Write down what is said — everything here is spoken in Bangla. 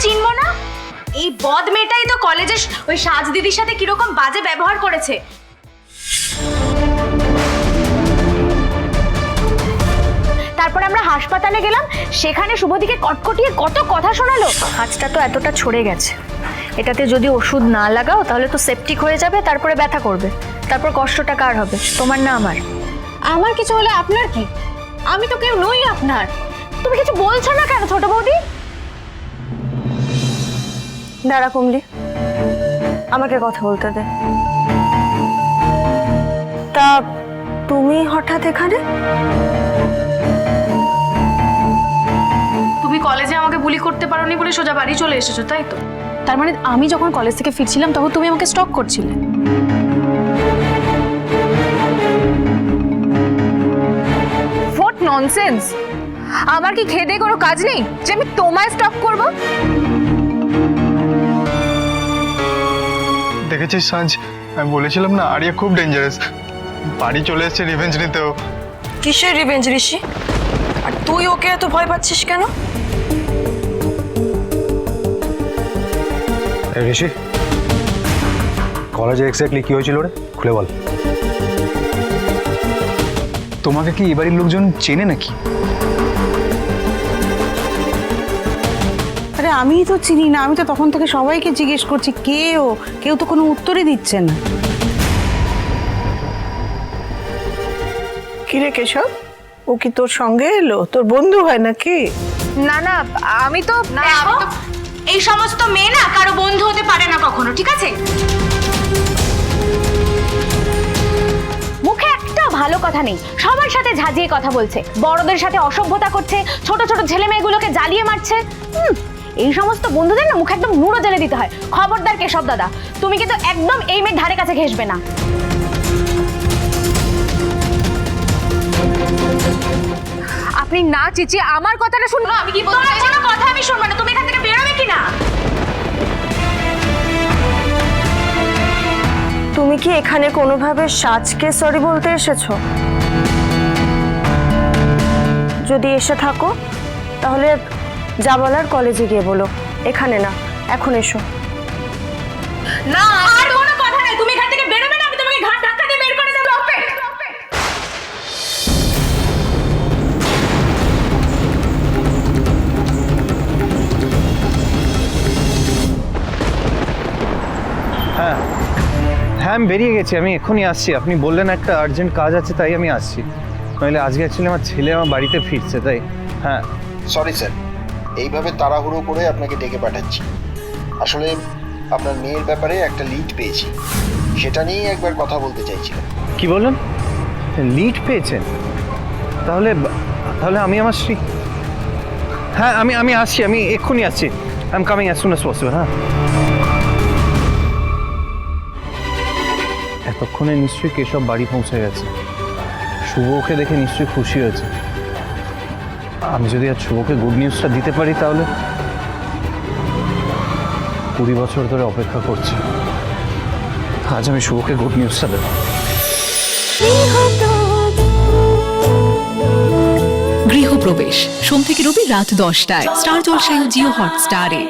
চিনবো না? এই বদ মেয়েটাই তো কলেজে ওই সাজ দিদির সাথে কিরকম বাজে ব্যবহার করেছে। তারপর আমরা হাসপাতালে গেলাম, সেখানে শুভদিকে কটকটিয়ে কত কথা শোনালো। হাতটা তো এতটা ছড়ে গেছে, এটাতে যদি ওষুধ না লাগাও তাহলে তো সেপটিক হয়ে যাবে, তারপরে ব্যথা করবে, তারপর কষ্টটা কার হবে? তোমার না আমার? আমার কিছু হলে আপনার কি? আমি তো কেউ নই আপনার। তুমি কিছু বলছো না কেন ছোট বৌদি? দাঁড়া কমলি, আমাকে কথা বলতে দে। তা তুমি হঠাৎ এখানে? তুমি কলেজে আমাকে বুলি করতে পারোনি বলে সোজা বাড়ি চলে এসেছো, তাই তো? তার মানে আমি যখন কলেজ থেকে ফিরছিলাম তখন তুমি আমাকে স্টপ করছিলে? What nonsense! আমার কি খেদে কোনো কাজ নেই যে আমি তোমায় স্টপ করব? দেখেছিস সাজ, আমি বলেছিলাম না আরিয়া খুব ডেঞ্জারাস। বাড়ি চলে এসেছে রিভেঞ্জ নিতেও। কিসের রিভেঞ্জ ঋষি? আর তুই ওকে এত ভয় পাচ্ছিস কেন? ঋষি, কলেজে এক্স্যাক্টলি কি হয়েছিল রে? খুলে বল। তোমাকে কি এবারের লোকজন চেনে নাকি? আরে আমি তো চিনি না, আমি তো তখন থেকে সবাইকে জিজ্ঞেস করছি কে ও, কেউ তো কোনো উত্তরই দিচ্ছে না। কিরে কেশব, ও কি তোর সঙ্গে এলো? তোর বন্ধু হয় নাকি? না না, আমি তো এই সমস্ত মেয়ে না কারো বন্ধু হতে পারে না কখনো, ঠিক আছে? মুখে একটা ভালো কথা নেই, সবার সাথে ঝাঁঝিয়ে কথা বলছে, বড়দের সাথে অসভ্যতা করছে, ছোট ছোট ছেলে মেয়েগুলোকে জ্বালিয়ে মারছে। এই সমস্ত বন্ধুদের না মুখে একদম নুড়ো জেলে দিতে হয়। খবরদার কেশব দাদা, তুমি কিন্তু একদম এই মেয়ের ধারে কাছে ঘেসবে না। আপনি না চেঁচিয়ে আমার কথাটা শুনুন। আমি কি বলতে চাইছি? কোনো কথা আমি শুনবো না, তুমি এখান থেকে বেরোবে কি না? তুমি কি এখানে কোনোভাবে সাজকে সরি বলতে এসেছো? যদি এসে থাকো তাহলে যা বলার কলেজে গিয়ে বলো, এখানে না। এখন এসো। না, আর কোনো কথা নেই, তুমি এখান থেকে বেরোবে না, আমি তোমাকে ঘাট ধাক্কা দিয়ে বের করে দেব। হ্যাঁ হ্যাঁ, আমি বেরিয়ে গেছি, আমি এক্ষুনি আসছি। আপনি বললেন একটা আর্জেন্ট কাজ আছে, তাই আমি আসছি। নইলে আজকে অ্যাকচুয়ালি আমার ছেলে আমার বাড়িতে ফিরছে, তাই। হ্যাঁ সরি স্যার, এইভাবে তাড়াহুড়ো করে আপনাকে ডেকে পাঠাচ্ছি। আসলে আপনার মেয়ের ব্যাপারে একটা লিড পেয়েছি, সেটা নিয়েই একবার কথা বলতে চাইছিলাম। কি বললেন? লিড পেয়েছেন? তাহলে তাহলে আমি আমার স্ত্রী। হ্যাঁ আমি আসছি, আমি এক্ষুনি আসছি। I am coming as soon as possible. হ্যাঁ, এতক্ষণে নিশ্চয়ই কেশব বাড়ি পৌঁছে গেছে। শুভকে দেখে নিশ্চয়ই খুশি হয়েছে। আমি যদি আজ শুভকে গুড নিউজটা দিতে পারি তাহলে 20 বছর ধরে অপেক্ষা করছি, আজ আমি শুভকে গুড নিউজটা দেব। গৃহপ্রবেশ সোম থেকে রবি রাত 10টায় স্টার জলসায় ও জিও হটস্টারে।